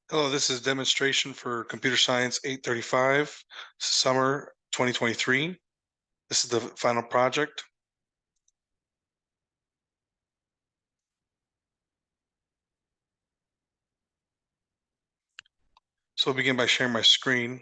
Hello, this is a demonstration for Computer Science 835, summer 2023. This is the final project. So I'll begin by sharing my screen.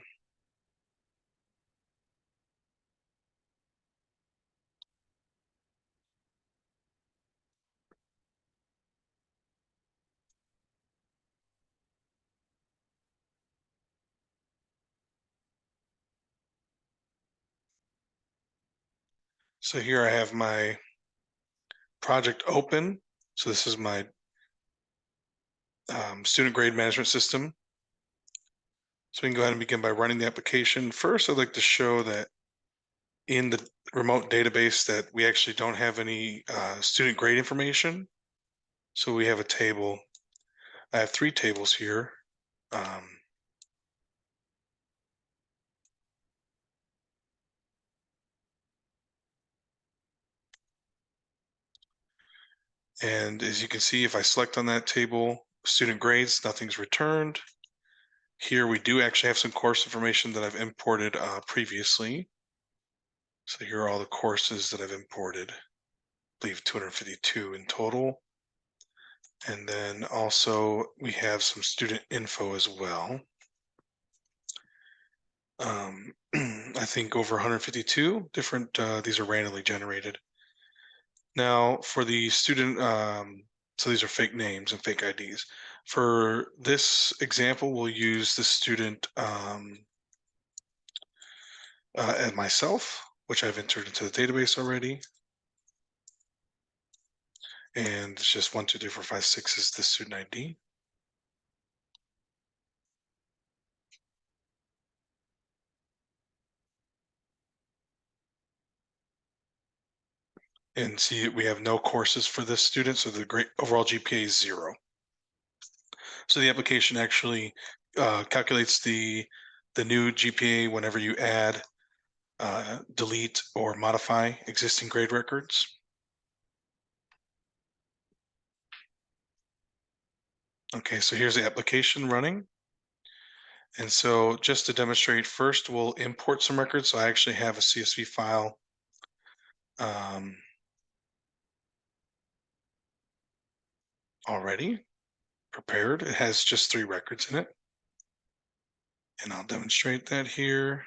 So here I have my project open. So this is my student grade management system. So we can go ahead and begin by running the application. First, I'd like to show that in the remote database that we actually don't have any student grade information. So we have a table. I have three tables here. And as you can see, if I select on that table, student grades, nothing's returned. Here we do actually have some course information that I've imported previously. So here are all the courses that I've imported, I believe 252 in total. And then also we have some student info as well. I think over 152 different, these are randomly generated. Now for the student, so these are fake names and fake IDs. For this example, we'll use the student and myself, which I've entered into the database already. And it's just 1, 2, 3, 4, 5, 6 is the student ID. And see, we have no courses for this student, so the grade overall GPA is 0. So the application actually calculates the new GPA whenever you add, delete, or modify existing grade records. Okay, so here's the application running. And so just to demonstrate, first we'll import some records. So I actually have a CSV file already prepared. It has just 3 records in it. And I'll demonstrate that here.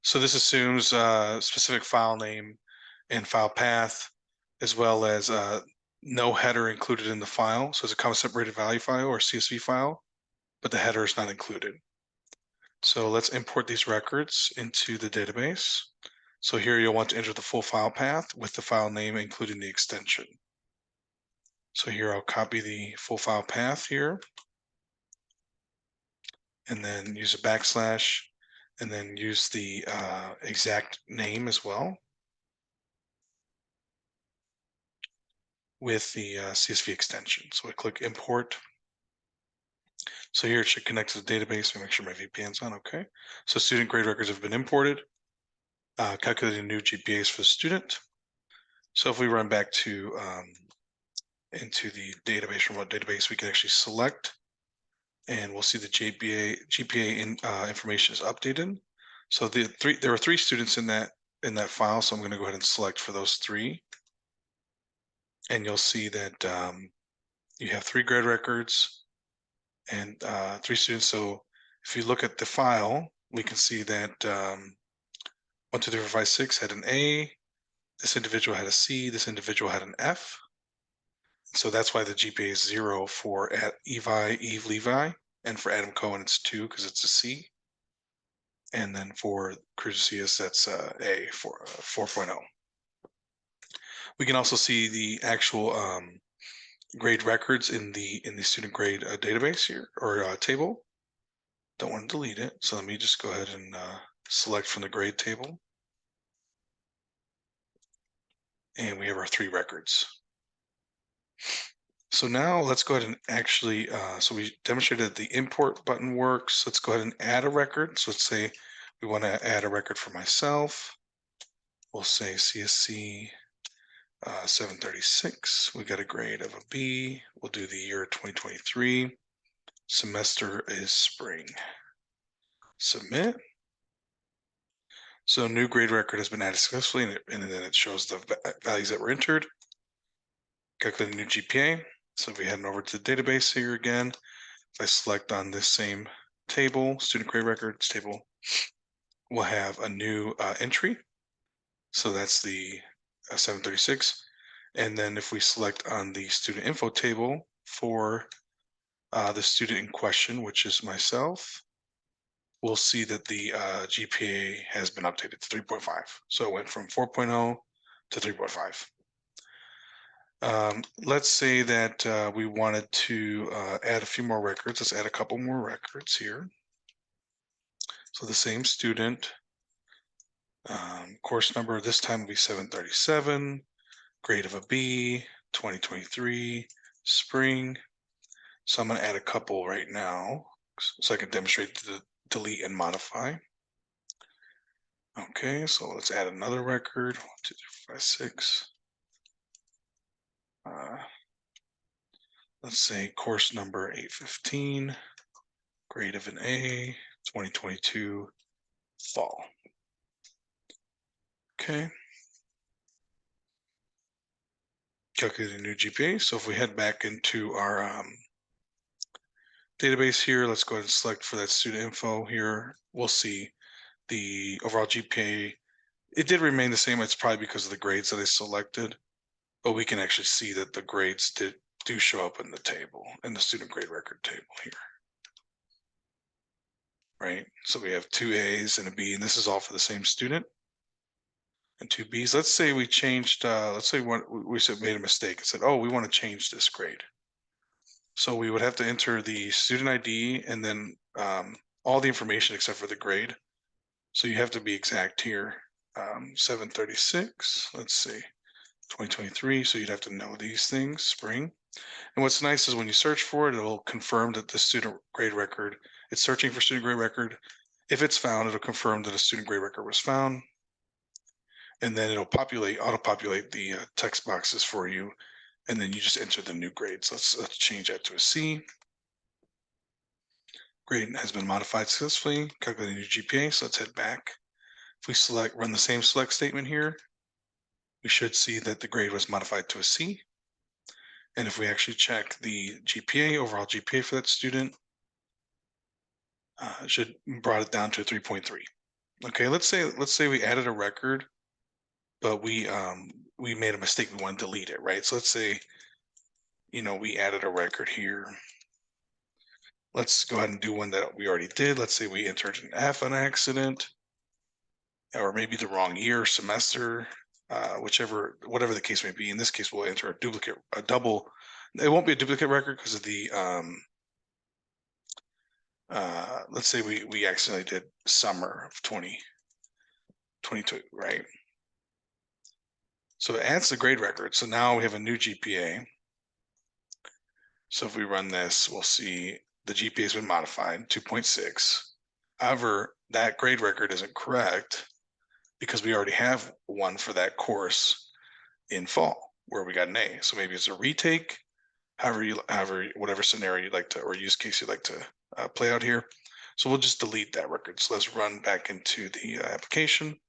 So this assumes a specific file name and file path, as well as no header included in the file. So it's a comma separated value file or CSV file, but the header is not included. So let's import these records into the database. So here you'll want to enter the full file path with the file name, including the extension. So here I'll copy the full file path here, and then use a backslash, and then use the exact name as well with the CSV extension. So I click import. So here it should connect to the database. Let me make sure my VPN's on. Okay. So student grade records have been imported. Calculating new GPAs for the student. So if we run back to into the database, remote database, we can actually select, and we'll see the GPA information is updated. So there were 3 students in that file, so I'm going to go ahead and select for those 3, and you'll see that you have 3 grade records and 3 students. So if you look at the file, we can see that 1, 2, 3, 4, 5, 6 had an A. This individual had a C. This individual had an F. So that's why the GPA is 0 for Eve Levi, and for Adam Cohen it's 2 because it's a C. And then for Crucius, that's A for 4.0. We can also see the actual grade records in the student grade database here, or table. Don't want to delete it, so let me just go ahead and select from the grade table. And we have our 3 records. So now let's go ahead and actually, so we demonstrated that the import button works. Let's go ahead and add a record. So let's say we want to add a record for myself. We'll say CSC 736, we got a grade of a B. We'll do the year 2023. Semester is spring. Submit. So new grade record has been added successfully, and then it shows the values that were entered. Calculate a new GPA. So if we head over to the database here again, if I select on this same table, student grade records table, we'll have a new entry. So that's the 736. And then if we select on the student info table for the student in question, which is myself, we'll see that the GPA has been updated to 3.5. So it went from 4.0 to 3.5. Let's say that we wanted to add a few more records. Let's add a couple more records here. So the same student, course number this time will be 737, grade of a B, 2023, spring. So I'm going to add a couple right now so I can demonstrate the delete and modify. Okay, so let's add another record. 1, 2, 3, 4, 5, 6. Let's say course number 815, grade of an A, 2022, fall. Okay. Calculate a new GPA. So if we head back into our database here, let's go ahead and select for that student info here. We'll see the overall GPA. It did remain the same. It's probably because of the grades that I selected, but we can actually see that the grades do show up in the table, in the student grade record table here. Right? So we have 2 A's and a B, and this is all for the same student. And 2 B's. Let's say we changed, let's say we made a mistake and said, oh, we want to change this grade. So we would have to enter the student ID and then all the information except for the grade. So you have to be exact here. 736, let's see, 2023. So you'd have to know these things, spring. And what's nice is when you search for it, it'll confirm that the student grade record, it's searching for student grade record. If it's found, it'll confirm that a student grade record was found. And then it'll auto-populate the text boxes for you. And then you just enter the new grades. Let's change that to a C. Grade has been modified successfully. Calculate a new GPA. So let's head back. If we run the same select statement here, we should see that the grade was modified to a C. And if we actually check the GPA, overall GPA for that student, it should brought it down to a 3.3. Okay, let's say we added a record, but we made a mistake. We want to delete it, right? So let's say, we added a record here. Let's go ahead and do one that we already did. Let's say we entered an F on accident, or maybe the wrong year, semester, whatever the case may be. In this case, we'll enter a double. It won't be a duplicate record because of the, let's say we accidentally did summer of 2022, right? So it adds the grade record. So now we have a new GPA. So if we run this, we'll see the GPA has been modified, 2.6. However, that grade record isn't correct because we already have one for that course in fall where we got an A. So maybe it's a retake, whatever scenario you'd like to, or use case you'd like to play out here. So we'll just delete that record. So let's run back into the application.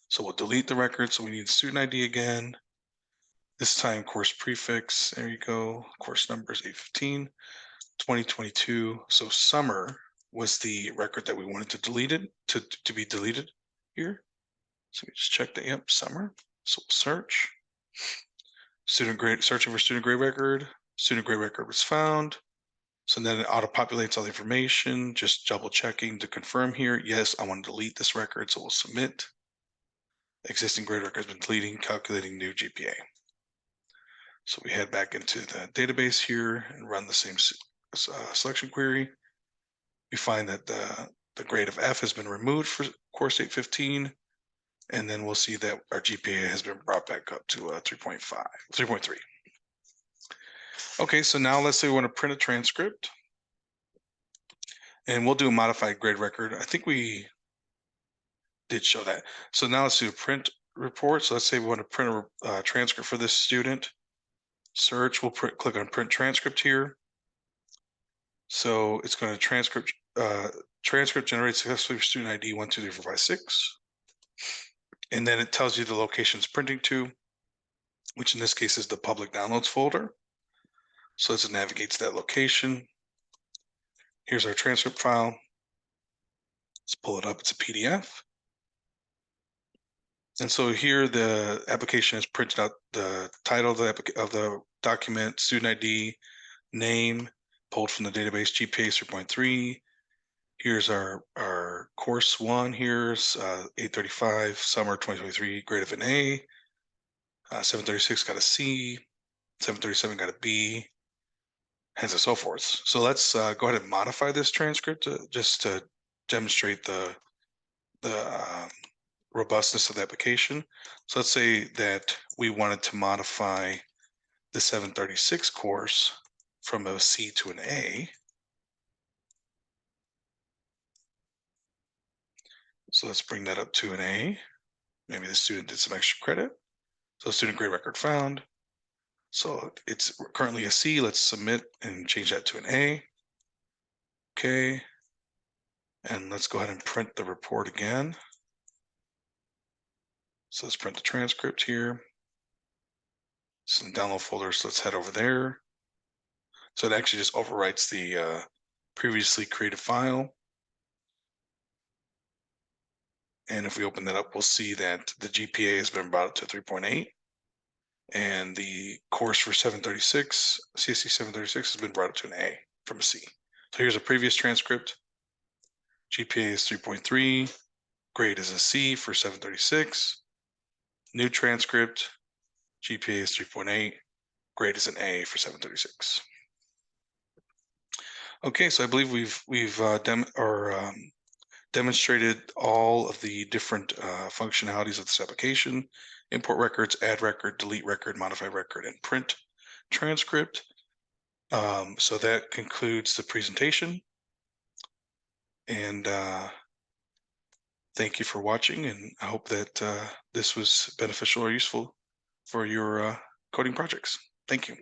So we'll delete the record. So we need student ID again. This time course prefix, there you go. Course number is 815, 2022. So summer was the record that we wanted to delete it, to be deleted here. So we just check that, yep, summer. So we'll search. Searching for student grade record. Student grade record was found. So then it auto-populates all the information, just double checking to confirm here. Yes, I want to delete this record, so we'll submit. Existing grade record has been deleting, calculating new GPA. So we head back into the database here and run the same selection query. We find that the grade of F has been removed for course 815, and then we'll see that our GPA has been brought back up to 3.3. Okay, so now let's say we want to print a transcript, and we'll do a modified grade record. I think we did show that. So now let's do print report. So let's say we want to print a transcript for this student. Search, we'll click on print transcript here. So it's going to transcript generate successfully for student ID 123456. And then it tells you the location it's printing to, which in this case is the public downloads folder. So as it navigates that location, here's our transcript file. Let's pull it up. It's a PDF. And so here the application has printed out the title of the document, student ID, name, pulled from the database, GPA 3.3. Here's our course one. Here's 835, summer 2023, grade of an A. 736 got a C. 737 got a B. And so forth. So let's go ahead and modify this transcript just to demonstrate the robustness of the application. So let's say that we wanted to modify the 736 course from a C to an A. So let's bring that up to an A. Maybe the student did some extra credit. So student grade record found. So it's currently a C. Let's submit and change that to an A. Okay. And let's go ahead and print the report again. So let's print the transcript here. It's in the download folder, so let's head over there. So it actually just overwrites the previously created file. And if we open that up, we'll see that the GPA has been brought up to 3.8. And the course for 736, CSE 736 has been brought up to an A from a C. So here's a previous transcript. GPA is 3.3. Grade is a C for 736. New transcript. GPA is 3.8. Grade is an A for 736. Okay, so I believe we've demonstrated all of the different functionalities of this application: import records, add record, delete record, modify record, and print transcript. So that concludes the presentation. And thank you for watching, and I hope that this was beneficial or useful for your coding projects. Thank you.